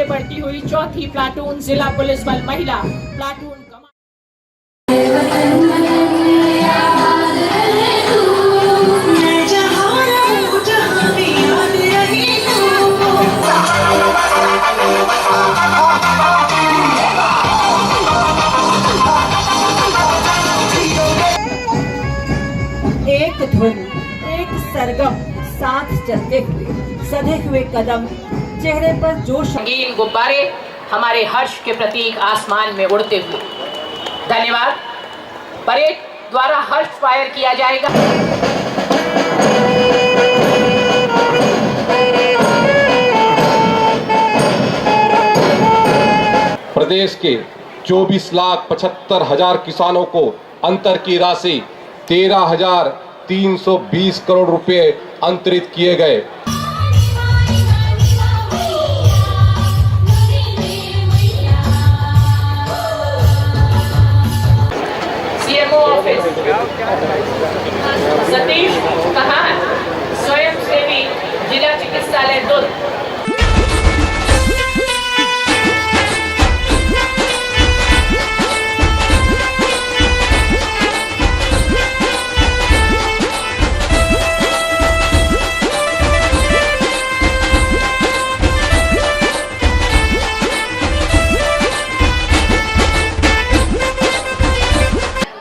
आगे बढ़ती हुई चौथी प्लाटून जिला पुलिस बल महिला प्लाटून एक धुन, एक सरगम, साथ चलते हुए सधे हुए कदम, चेहरे पर जोश। रंगीन गुब्बारे हमारे हर्ष के प्रतीक आसमान में उड़ते हुए। धन्यवाद। परेड द्वारा हर्ष फायर किया जाएगा। प्रदेश के 24,75,000 किसानों को अंतर की राशि 13,320 करोड़ रुपए अंतरित किए गए। सीएमओ ऑफिस सतीश कहान, स्वयं सेवी, जिला चिकित्सालय दुर्ग।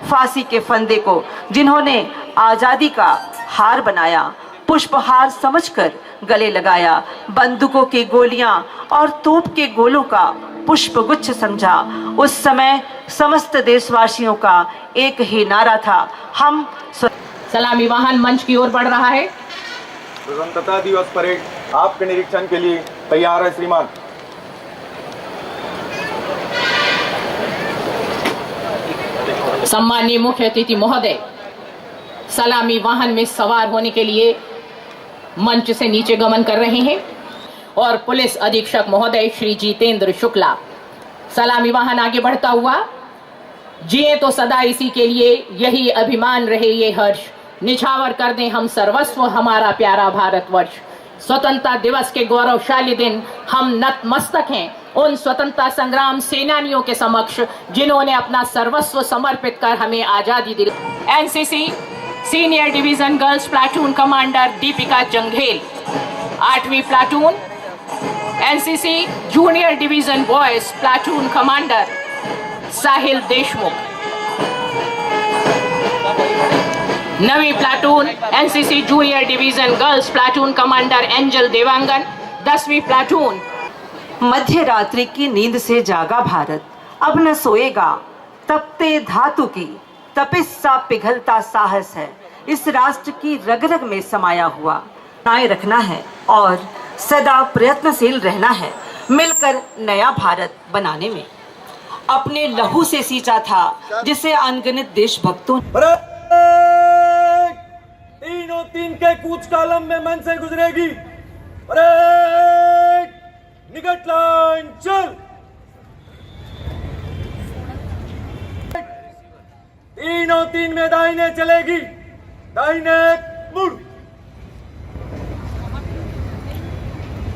फांसी के फंदे को जिन्होंने आजादी का हार बनाया, पुष्पहार समझकर गले लगाया, बंदूकों की गोलियां और तोप के गोलों का पुष्पगुच्छ समझा, उस समय समस्त देशवासियों का एक ही नारा था, हम सलामी वाहन मंच की ओर बढ़ रहा है। स्वतंत्रता दिवस परेड आपके निरीक्षण के लिए तैयार है श्रीमान। सम्माननीय मुख्य अतिथि महोदय सलामी वाहन में सवार होने के लिए मंच से नीचे गमन कर रहे हैं और पुलिस अधीक्षक महोदय श्री जितेंद्र शुक्ला। सलामी वाहन आगे बढ़ता हुआ, जिए तो सदा इसी के लिए, यही अभिमान रहे ये हर्ष, निछावर कर दें हम सर्वस्व हमारा प्यारा भारतवर्ष। स्वतंत्रता दिवस के गौरवशाली दिन हम नतमस्तक हैं उन स्वतंत्रता संग्राम सेनानियों के समक्ष जिन्होंने अपना सर्वस्व समर्पित कर हमें आजादी दिलाई। NCC senior division girls platoon commander Deepika Janghel, 8वीं platoon. NCC junior division boys platoon commander Sahil Deshmukh. 9वीं platoon NCC junior division girls platoon commander Angel Dewangan. 10वीं प्लाटून। मध्य रात्रि की नींद से जागा भारत, अब न सोएगा, तपते धातु की तपिश सा पिघलता साहस है, इस राष्ट्र की रग रग में समाया हुआ। बनाए रखना है और सदा प्रयत्नशील रहना है, मिलकर नया भारत बनाने में। अपने लहू से सींचा था जिसे अनगिनत देशभक्तों। तीनों तीन के कूच कालम में मन से गुजरेगी। निकट लाइन चल। तीनों तीन में दाहिने चलेगी, दाहिने मुड़।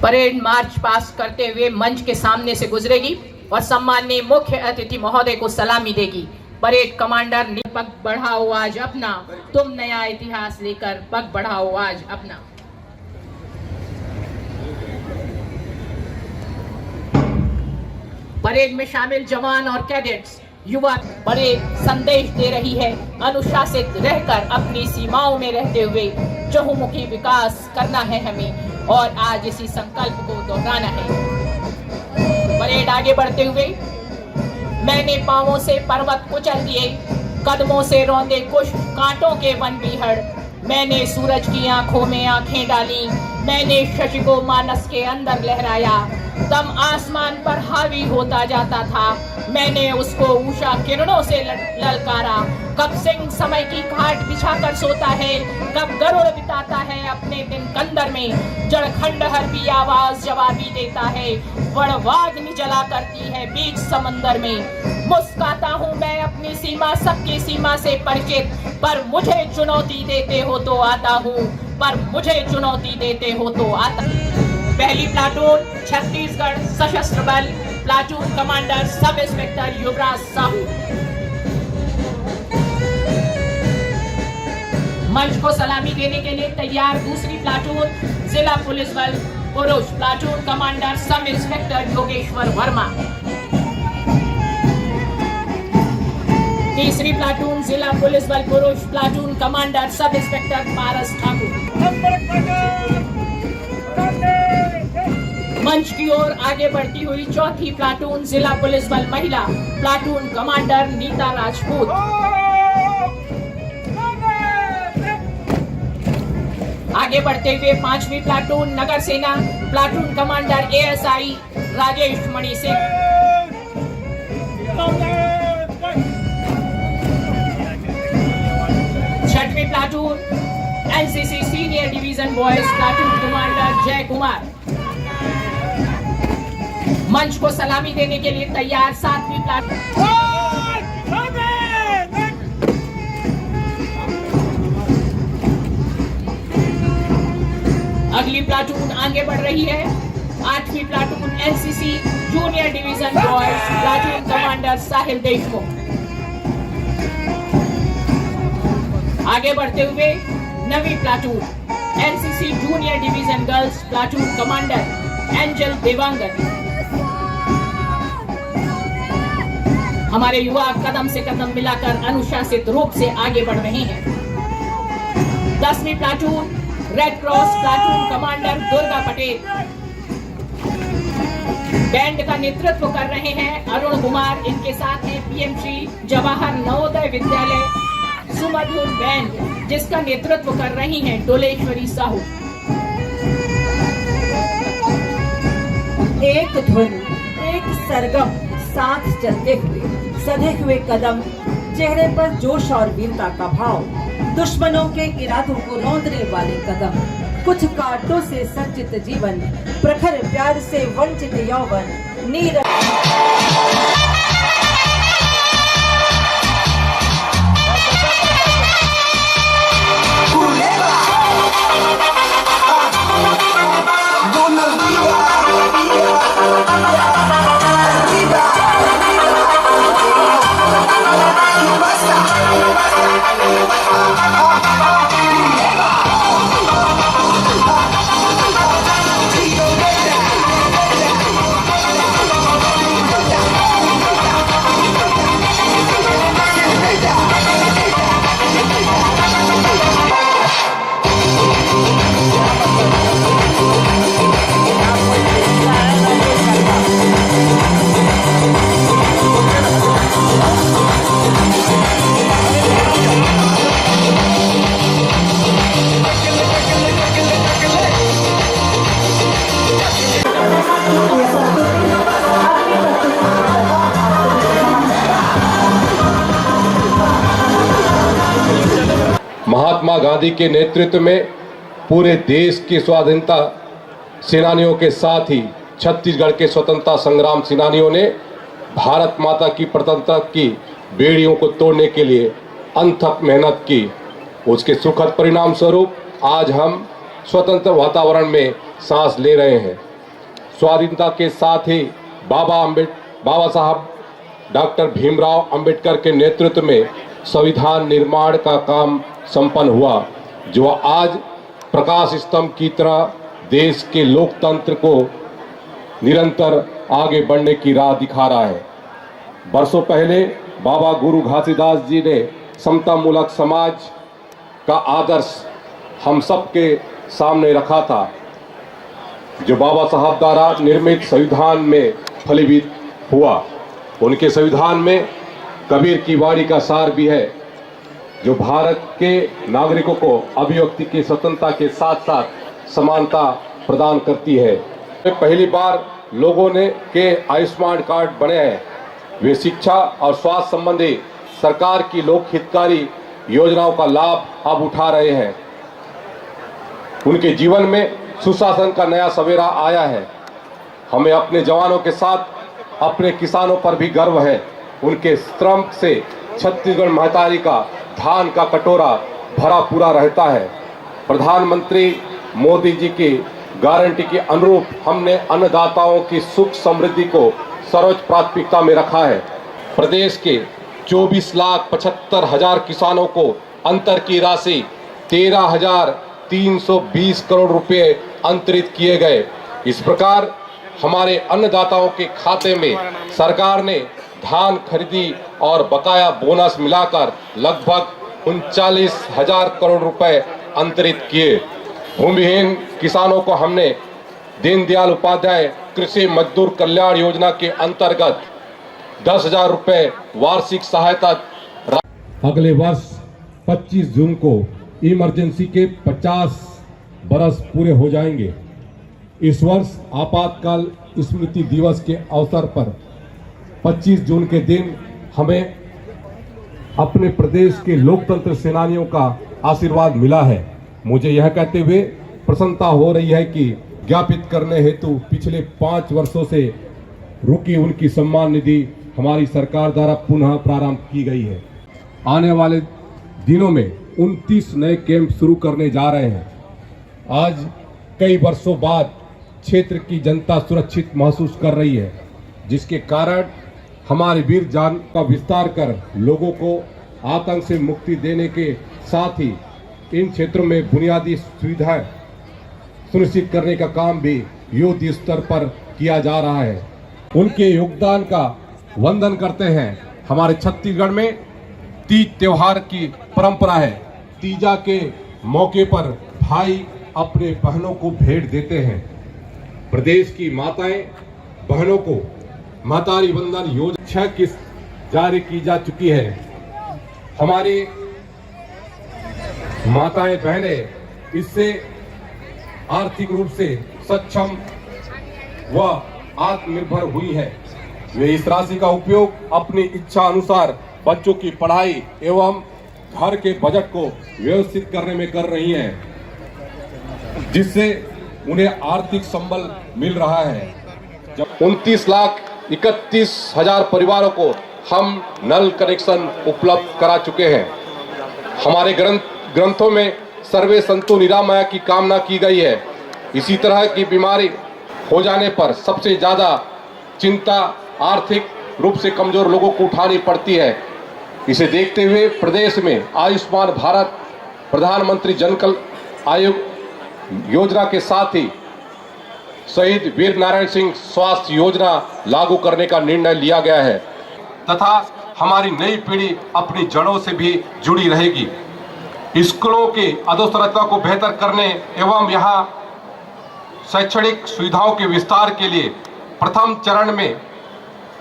परेड मार्च पास करते हुए मंच के सामने से गुजरेगी और सम्माननीय मुख्य अतिथि महोदय को सलामी देगी। परेड कमांडर पग बढ़ाओ आज अपना, तुम नया इतिहास लेकर पग बढ़ाओ आज अपना। परेड में शामिल जवान और कैडेट्स युवा बड़े संदेश दे रही है, अनुशासित रहकर अपनी सीमाओं में रहते हुए चहुमुखी विकास करना है हमें और आज इसी संकल्प को दोहराना है। परेड आगे बढ़ते हुए, मैंने पांवों से पर्वत कुचल दिए, कदमों से रौंदे कुछ कांटों के वन बिहड़, मैंने सूरज की आंखों में आंखें डाली, मैंने शशि को मानस के अंदर लहराया, दम आसमान पर हावी होता जाता था, मैंने उसको उषा किरणों से ललकारा। कब सिंह समय की घाट बिछाकर सोता है, कब गरुड़ बिताता है अपने दिन कंदर में, जड़ खंडहर भी आवाज जवाबी देता है, वड़वाग्नि जला करती है बीच समंदर में। मुस्काता हूँ मैं अपनी सीमा सबकी सीमा से परिचित, पर मुझे चुनौती देते हो तो आता हूँ, पर मुझे चुनौती देते हो तो आता। पहली प्लाटून छत्तीसगढ़ सशस्त्र बल, प्लाटून कमांडर सब इंस्पेक्टर युवराज साहू। मंच को सलामी देने के लिए तैयार दूसरी प्लाटून जिला पुलिस बल पुरुष, platoon commander sub inspector Yogeshwar Verma. तीसरी प्लाटून जिला पुलिस बल पुरुष, प्लाटून कमांडर सब इंस्पेक्टर पारस ठाकुर। मंच की ओर आगे बढ़ती हुई चौथी प्लाटून जिला पुलिस बल महिला, प्लाटून कमांडर नीता राजपूत। आगे बढ़ते हुए पांचवी प्लाटून नगर सेना, प्लाटून कमांडर एएसआई राजेश मणि सिंह। छठवीं platoon NCC senior division boys, platoon commander जय कुमार। मंच को सलामी देने के लिए तैयार सातवीं प्लाटून। अगली प्लाटून आगे बढ़ रही है, आठवीं platoon NCC junior division boys, platoon commander Sahil Deshmukh. आगे बढ़ते हुए नवीं platoon NCC junior division girls, platoon commander Angel Dewangan. हमारे युवा कदम से कदम मिलाकर अनुशासित रूप से आगे बढ़ रहे हैं। 10वीं platoon red cross, platoon commander Durga Patel. Band का नेतृत्व कर रहे हैं अरुण कुमार, इनके साथ हैं पीएमसी जवाहर नवोदय विद्यालय सुमधुर बैंड, जिसका नेतृत्व कर रही हैं डोलेश्वरी साहू। एक धुन, एक सरगम, साथ चलते हुए सधे हुए कदम, चेहरे पर जोश और वीरता का भाव, दुश्मनों के इरादों को रौंदने वाले कदम, कुछ कांटों से संचित जीवन, प्रखर प्यार से वंचित यौवन, नीर महात्मा गांधी के नेतृत्व में पूरे देश के स्वाधीनता सेनानियों के साथ ही छत्तीसगढ़ के स्वतंत्रता संग्राम सेनानियों ने भारत माता की प्रजातंत्र की बेड़ियों को तोड़ने के लिए अथक मेहनत की। उसके सुखद परिणाम स्वरूप आज हम स्वतंत्र वातावरण में सांस ले रहे हैं। स्वाधीनता के साथ ही बाबा साहब डॉक्टर भीमराव अंबेडकर के नेतृत्व में संविधान निर्माण का काम संपन्न हुआ, जो आज प्रकाश स्तंभ की तरह देश के लोकतंत्र को निरंतर आगे बढ़ने की राह दिखा रहा है। बरसों पहले बाबा गुरु घासीदास जी ने समतामूलक समाज का आदर्श हम सबके सामने रखा था, जो बाबा साहब द्वारा निर्मित संविधान में फलीभूत हुआ। उनके संविधान में कबीर की वाणी का सार भी है, जो भारत के नागरिकों को अभिव्यक्ति की स्वतंत्रता के साथ साथ समानता प्रदान करती है। पहली बार लोगों ने के आयुष्मान कार्ड बने हैं। वे शिक्षा और स्वास्थ्य संबंधी सरकार की लोक हितकारी योजनाओं का लाभ अब उठा रहे हैं। उनके जीवन में सुशासन का नया सवेरा आया है। हमें अपने जवानों के साथ अपने किसानों पर भी गर्व है। उनके श्रम से छत्तीसगढ़ महतारी का धान का कटोरा भरा पूरा रहता है। प्रधानमंत्री मोदी जी की गारंटी के अनुरूप हमने अन्नदाताओं की सुख समृद्धि को सर्वोच्च प्राथमिकता में रखा है। प्रदेश के 24,75,000 किसानों को अंतर की राशि 13,320 करोड़ रुपए अंतरित किए गए। इस प्रकार हमारे अन्नदाताओं के खाते में सरकार ने धान खरीदी और बकाया बोनस मिलाकर लगभग 39,000 करोड़ रुपए अंतरित किए। भूमिहीन किसानों को हमने दीनदयाल उपाध्याय कृषि मजदूर कल्याण योजना के अंतर्गत 10,000 रुपए वार्षिक सहायता। अगले वर्ष 25 जून को इमरजेंसी के 50 बरस पूरे हो जाएंगे। इस वर्ष आपातकाल स्मृति दिवस के अवसर पर 25 जून के दिन हमें अपने प्रदेश के लोकतंत्र सेनानियों का आशीर्वाद मिला है। मुझे यह कहते हुए प्रसन्नता हो रही है कि ज्ञापित करने हेतु पिछले 5 वर्षों से रुकी उनकी सम्मान निधि हमारी सरकार द्वारा पुनः प्रारंभ की गई है। आने वाले दिनों में 29 नए कैंप शुरू करने जा रहे हैं। आज कई वर्षों बाद क्षेत्र की जनता सुरक्षित महसूस कर रही है, जिसके कारण हमारे वीर जान का विस्तार कर लोगों को आतंक से मुक्ति देने के साथ ही इन क्षेत्रों में बुनियादी सुविधाएं सुनिश्चित करने का काम भी युद्ध स्तर पर किया जा रहा है। उनके योगदान का वंदन करते हैं। हमारे छत्तीसगढ़ में तीज त्योहार की परंपरा है। तीजा के मौके पर भाई अपने बहनों को भेंट देते हैं। प्रदेश की माताएं बहनों को महतारी वंदन योजना 6 किस्त जारी की जा चुकी है। हमारी माताएं बहनें इससे आर्थिक रूप से सक्षम व आत्मनिर्भर हुई हैं। वे इस राशि का उपयोग अपनी इच्छा अनुसार बच्चों की पढ़ाई एवं घर के बजट को व्यवस्थित करने में कर रही हैं, जिससे उन्हें आर्थिक संबल मिल रहा है। जब 29,31,000 परिवारों को हम नल कनेक्शन उपलब्ध करा चुके हैं। हमारे ग्रंथों में सर्वे संतु निरामया की कामना की गई है। इसी तरह की बीमारी हो जाने पर सबसे ज्यादा चिंता आर्थिक रूप से कमजोर लोगों को उठानी पड़ती है। इसे देखते हुए प्रदेश में आयुष्मान भारत प्रधानमंत्री जन आयोग योजना के साथ ही शहीद वीर नारायण सिंह स्वास्थ्य योजना लागू करने का निर्णय लिया गया है तथा हमारी नई पीढ़ी अपनी जड़ों से भी जुड़ी रहेगी। स्कूलों की अधोसंरचना को बेहतर करने एवं यहाँ शैक्षणिक सुविधाओं के विस्तार के लिए प्रथम चरण में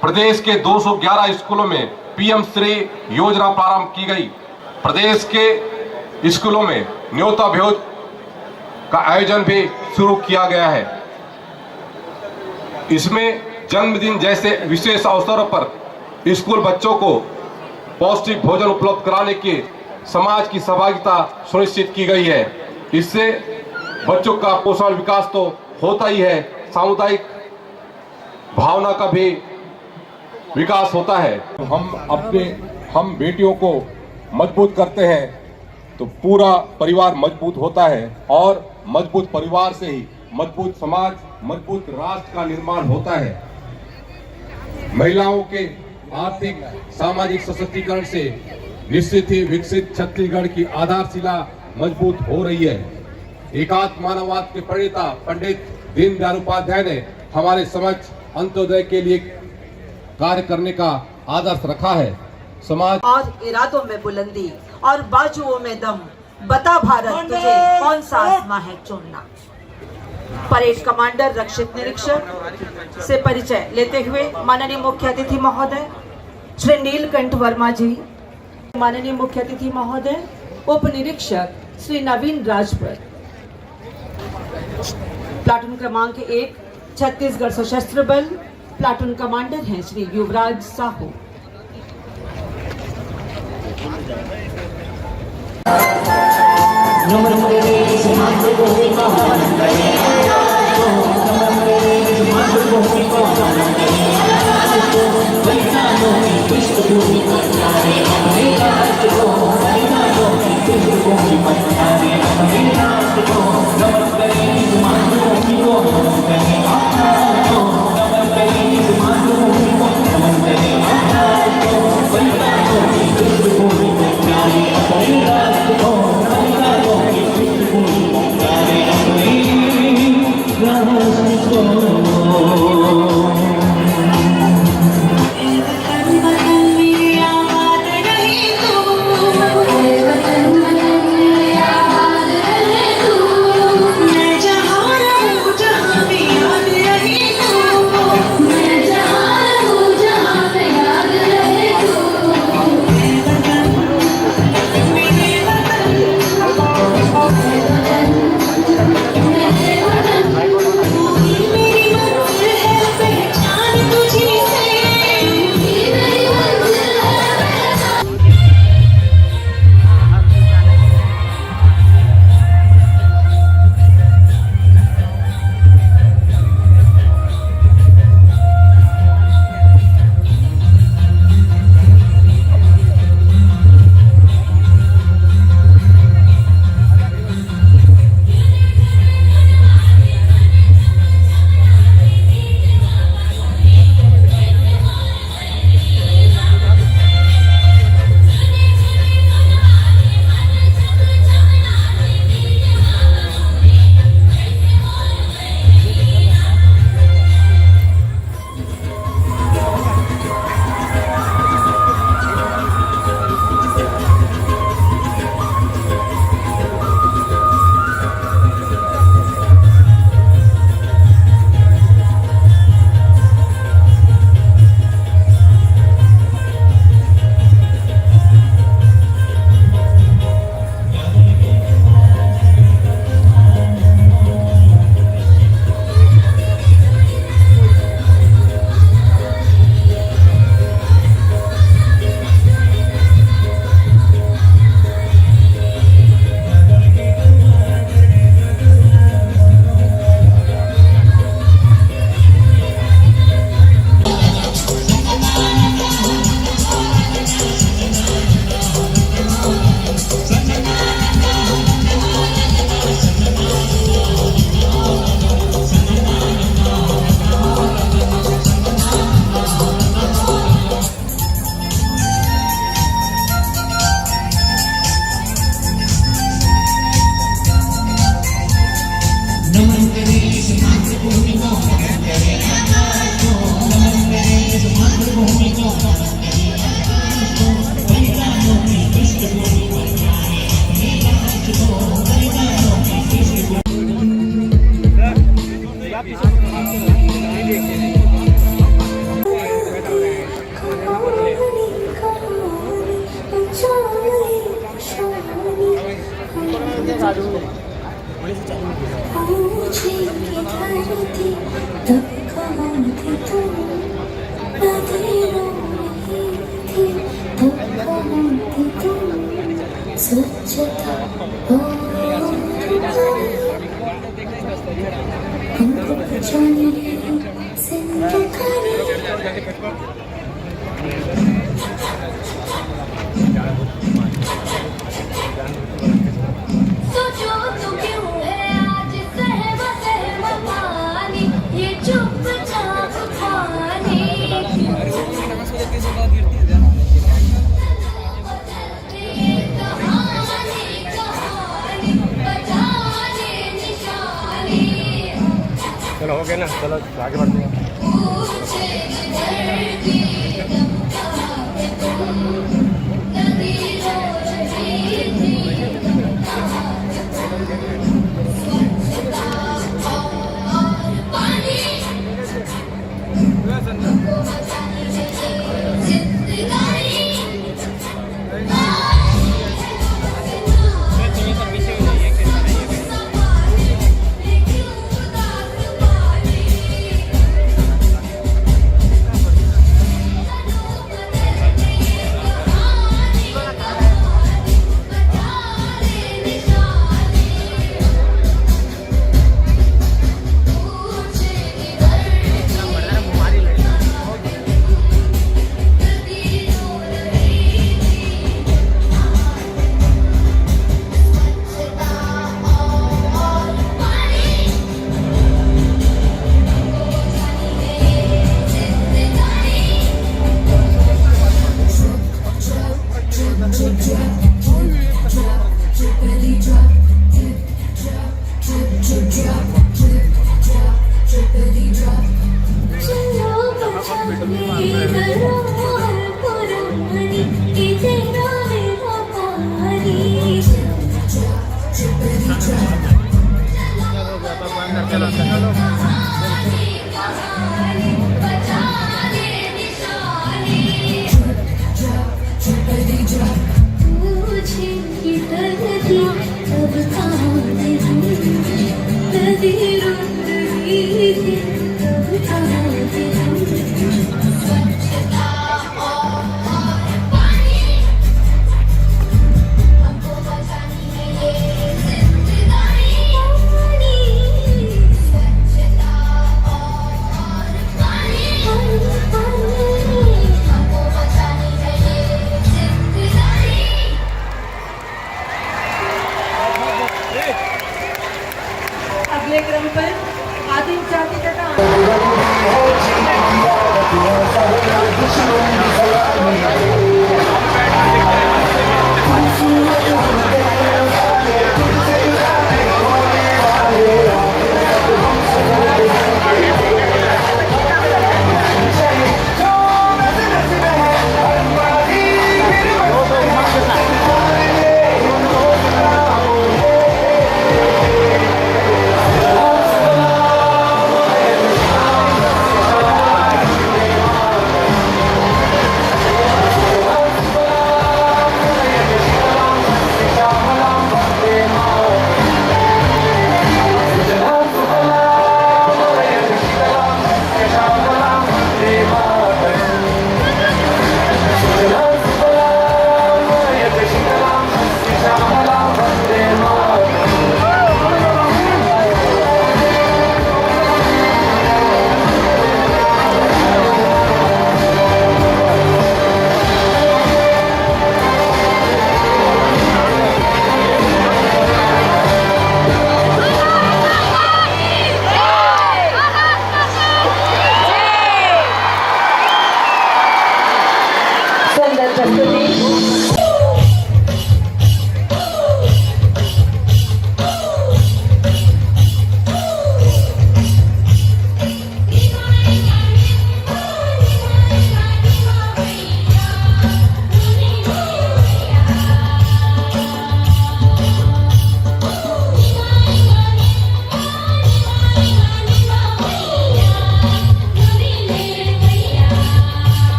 प्रदेश के 211 स्कूलों में पीएम श्री योजना प्रारंभ की गई। प्रदेश के स्कूलों में न्योता भोज का आयोजन भी शुरू किया गया है। इसमें जन्मदिन जैसे विशेष अवसरों पर स्कूल बच्चों को पौष्टिक भोजन उपलब्ध कराने की समाज की सहभागिता सुनिश्चित की गई है। इससे बच्चों का पोषण विकास तो होता ही है, सामुदायिक भावना का भी विकास होता है। हम बेटियों को मजबूत करते हैं तो पूरा परिवार मजबूत होता है और मजबूत परिवार से ही मजबूत समाज, मजबूत राष्ट्र का निर्माण होता है। महिलाओं के आर्थिक सामाजिक सशक्तिकरण से निश्चित ही विकसित छत्तीसगढ़ की आधारशिला मजबूत हो रही है। एकात्म मानववाद के प्रणेता पंडित दीनदयाल उपाध्याय ने हमारे समक्ष अंत्योदय के लिए कार्य करने का आदर्श रखा है। समाज और इरादों में बुलंदी और बाजुओं में दम, बता भारत तुझे कौन सा आसमां है चुनना। परेड कमांडर रक्षित निरीक्षक से परिचय लेते हुए माननीय मुख्य अतिथि महोदय श्री नीलकंठ वर्मा जी, माननीय मुख्य अतिथि महोदय उप निरीक्षक श्री नवीन राजपूत, प्लाटून क्रमांक 1 छत्तीसगढ़ सशस्त्र बल, प्लाटून कमांडर हैं श्री युवराज साहू। स्वच्छता हमको बचाने जिंदगानी सोचो तो क्यों है आज सहमा सहमा पानी ये चुपचाप खाने चलो हो गया ना, चलो आगे बढ़ते हैं। अगले क्रम पर आदिम जाति तथा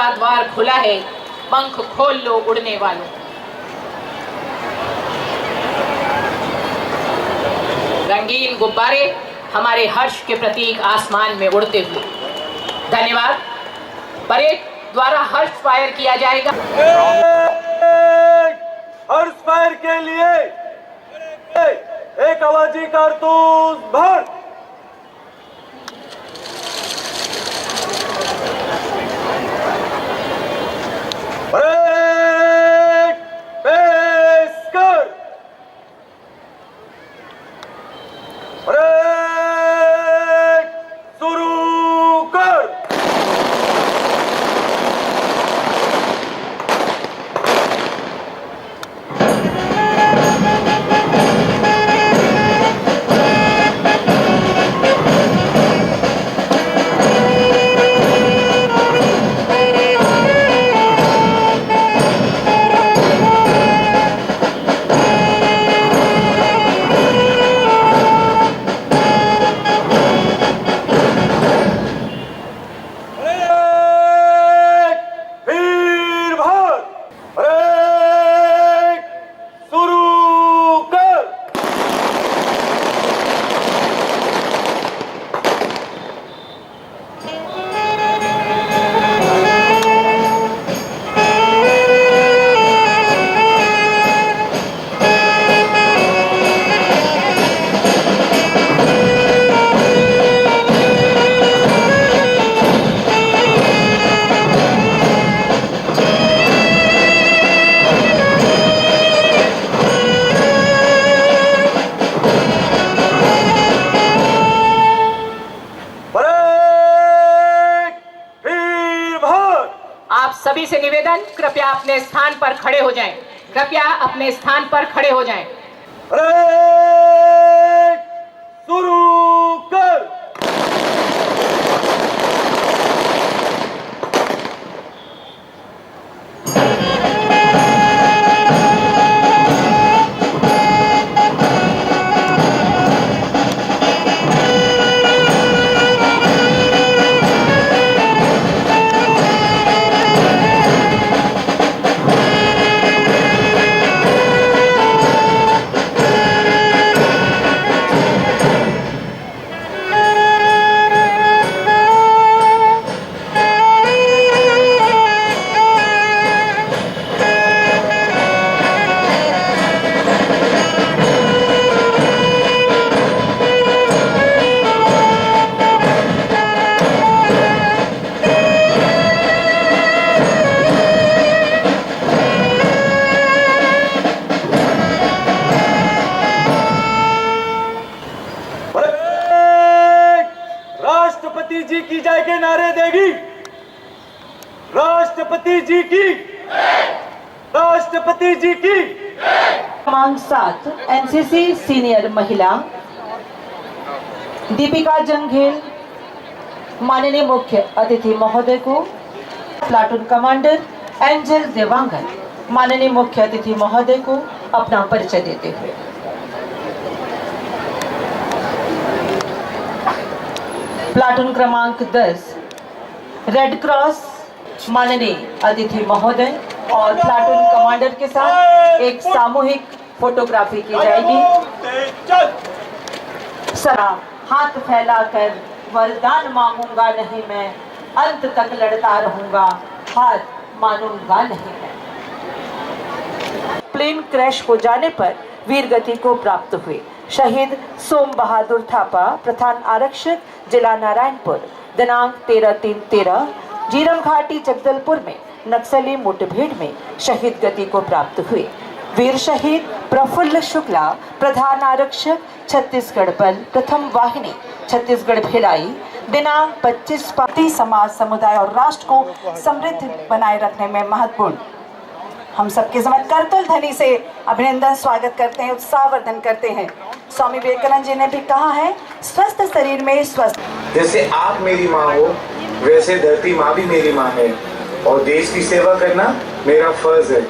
का द्वार खुला है, पंख खोल लो उड़ने वालों। रंगीन गुब्बारे हमारे हर्ष के प्रतीक आसमान में उड़ते हुए। धन्यवाद। परेड द्वारा हर्ष फायर किया जाएगा। हर्ष फायर के लिए एक आवाजी कारतूस भर। परेड पेश कर। परेड शुरू कर। सभी से निवेदन, कृपया अपने स्थान पर खड़े हो जाएं। कृपया अपने स्थान पर खड़े हो जाएं। परेड शुरू कर। राष्ट्रपति जी की जय के नारे देगी। राष्ट्रपति जी की, राष्ट्रपति जी की। क्रमांक 7 एनसीसी सीनियर महिला दीपिका जंघेल माननीय मुख्य अतिथि महोदय को, प्लाटून कमांडर एंजल देवांगन माननीय मुख्य अतिथि महोदय को अपना परिचय देते हुए। प्लाटून क्रमांक 10 रेड क्रॉस माननीय अतिथि महोदय और प्लाटून कमांडर के साथ एक सामूहिक फोटोग्राफी की जाएगी। सरा हाथ फैलाकर वरदान मांगूंगा नहीं मैं, अंत तक लड़ता रहूंगा, हार मानूंगा नहीं मैं। प्लेन क्रैश हो जाने पर वीर गति को प्राप्त हुए शहीद सोम बहादुर थापा प्रधान आरक्षक जिला नारायणपुर दिनांक 13/3/13 जीरम घाटी जगदलपुर में नक्सली मुठभेड़ में शहीद गति को प्राप्त हुए। वीर शहीद प्रफुल्ल शुक्ला प्रधान आरक्षक छत्तीसगढ़ बल प्रथम वाहिनी छत्तीसगढ़ भिलाई दिनांक 25 पार्टी समाज समुदाय और राष्ट्र को समृद्ध बनाए रखने में महत्वपूर्ण। हम सबके समक्ष करतल ध्वनि से अभिनंदन स्वागत करते हैं, उत्साहवर्धन करते हैं। स्वामी विवेकानंद जी ने भी कहा है, स्वस्थ शरीर में स्वस्थ। जैसे आप मेरी माँ हो वैसे धरती माँ भी मेरी माँ है और देश की सेवा करना मेरा फर्ज है।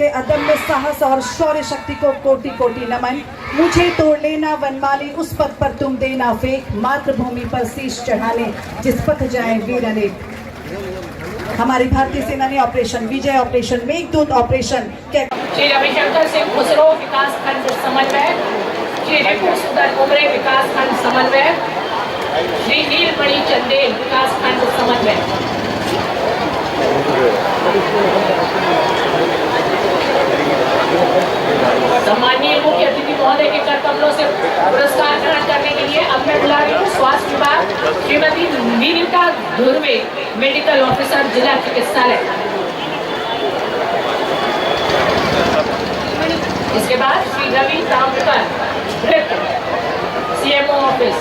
के अदम्य साहस और शौर्य शक्ति को कोटि कोटि नमन। मुझे तोड़ लेना वनमाली, उस पथ पर तुम देना फेंक, मातृभूमि पर शीश चढ़ाने जिस पथ जाए वीर अनेक। हमारी भारतीय सेना ने ऑपरेशन विजय, ऑपरेशन मेघदूत, ऑपरेशन श्री रविशंकर सिंह खुसरो विकास खंड समन्वयक, श्री रिपु सुंदर उमरे विकास खंड समन्वयक, श्री नीलमणि चंदेल विकास खंड समन्वयक। सम्माननीय मुख्य अतिथि महोदय के कर कमलों से पुरस्कार ग्रहण करने के लिए अब मैं बुला रही हूँ स्वास्थ्य विभाग श्रीमती नीलिता धुर्वे, मेडिकल ऑफिसर, जिला चिकित्सालय। इसके बाद Shri Ravi Tamrakar, CMO office.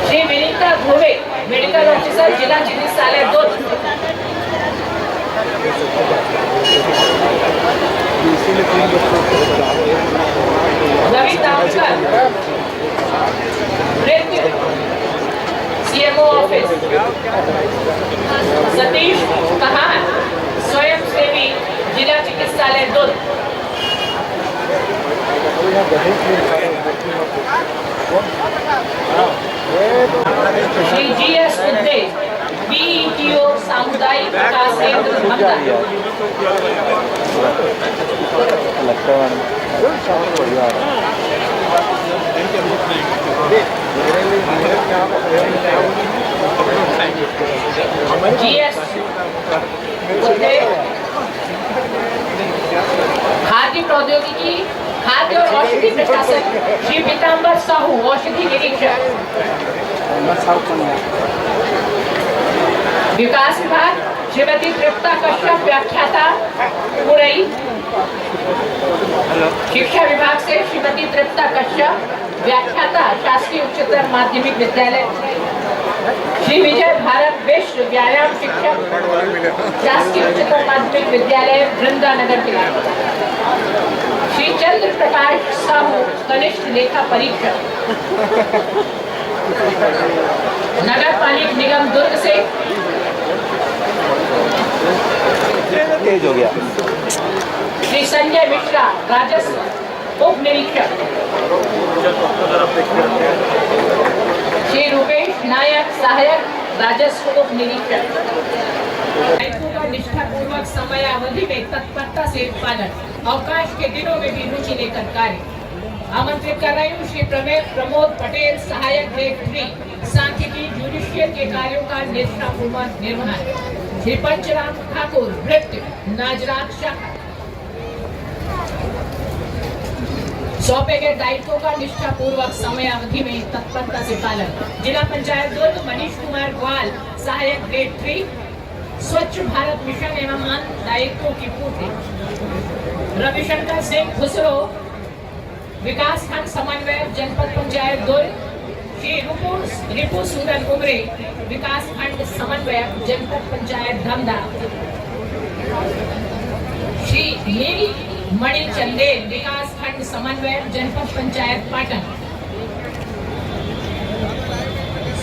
Shri Vinita Dhurve, medical officer, जिला चिकित्सालय दुर्ग। Ravi Tamrakar, CMO office. सतीश कहार, स्वयं सेवी, जिला चिकित्सालय दुर्ग। श्री GS उद्दे, BETO सामुदायिक विकास केंद्र धमदा। GS उद्दे, खाद्य प्रौद्योगिकी, खाद्य और औषधि प्रशासन श्री पीताम्बर साहू, औषधि निरीक्षक। विकास विभाग श्रीमती तृप्ता कश्यप, व्याख्याता, पुरई। शिक्षा विभाग से श्रीमती तृप्ता कश्यप, व्याख्याता, शासकीय उच्चतर माध्यमिक विद्यालय। श्री विजय भारत विश्व व्यायाम शिक्षक, शासकीय उच्चतर माध्यमिक विद्यालय, वृंदानगर के। श्री चंद्र प्रकाश साहू, कनिष्ठ लेखा परीक्षक। नगर पालिक निगम दुर्ग से तेज हो गया। श्री संजय मिश्रा, राजस्व उप निरीक्षक। श्री रूपेश नायक, सहायक राजस्व उप निरीक्षक। दायित्वों का निष्ठापूर्वक समयावधि में तत्परता से पालन, अवकाश के दिनों में भी रुचि लेकर कार्य। आमंत्रित कर रही हूँ श्री प्रमोद पटेल, सहायक ग्रेड 3, सांख्यिकी, जुडिशियल के कार्यों का निष्ठापूर्वक निर्वहन। श्री पंचराम ठाकुर, नृत्य, नाजराक्षा। सौंपे गए दायित्वों का निष्ठापूर्वक समयावधि में तत्परता से पालन। जिला पंचायत दुर्ग मनीष कुमार ग्वाल, सहायक ग्रेड 3, स्वच्छ भारत मिशन एवं अन्य दायित्वों की पूर्ति। रविशंकर सिंह खुसरो, विकास खंड समन्वयक, जनपद पंचायत दुर्ग। श्री रिपु सुंदर उमरे, विकास खंड समन्वयक, जनपद पंचायत धमदा। श्री नीलमणि चंदेल, विकास खंड समन्वयक, जनपद पंचायत पाटन।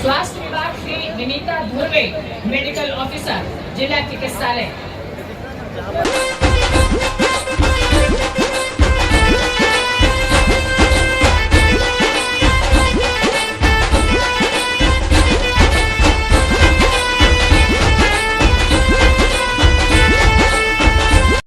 स्वास्थ्य विभाग श्री विनीता धुर्वे, मेडिकल ऑफिसर, जिला चिकित्सालय।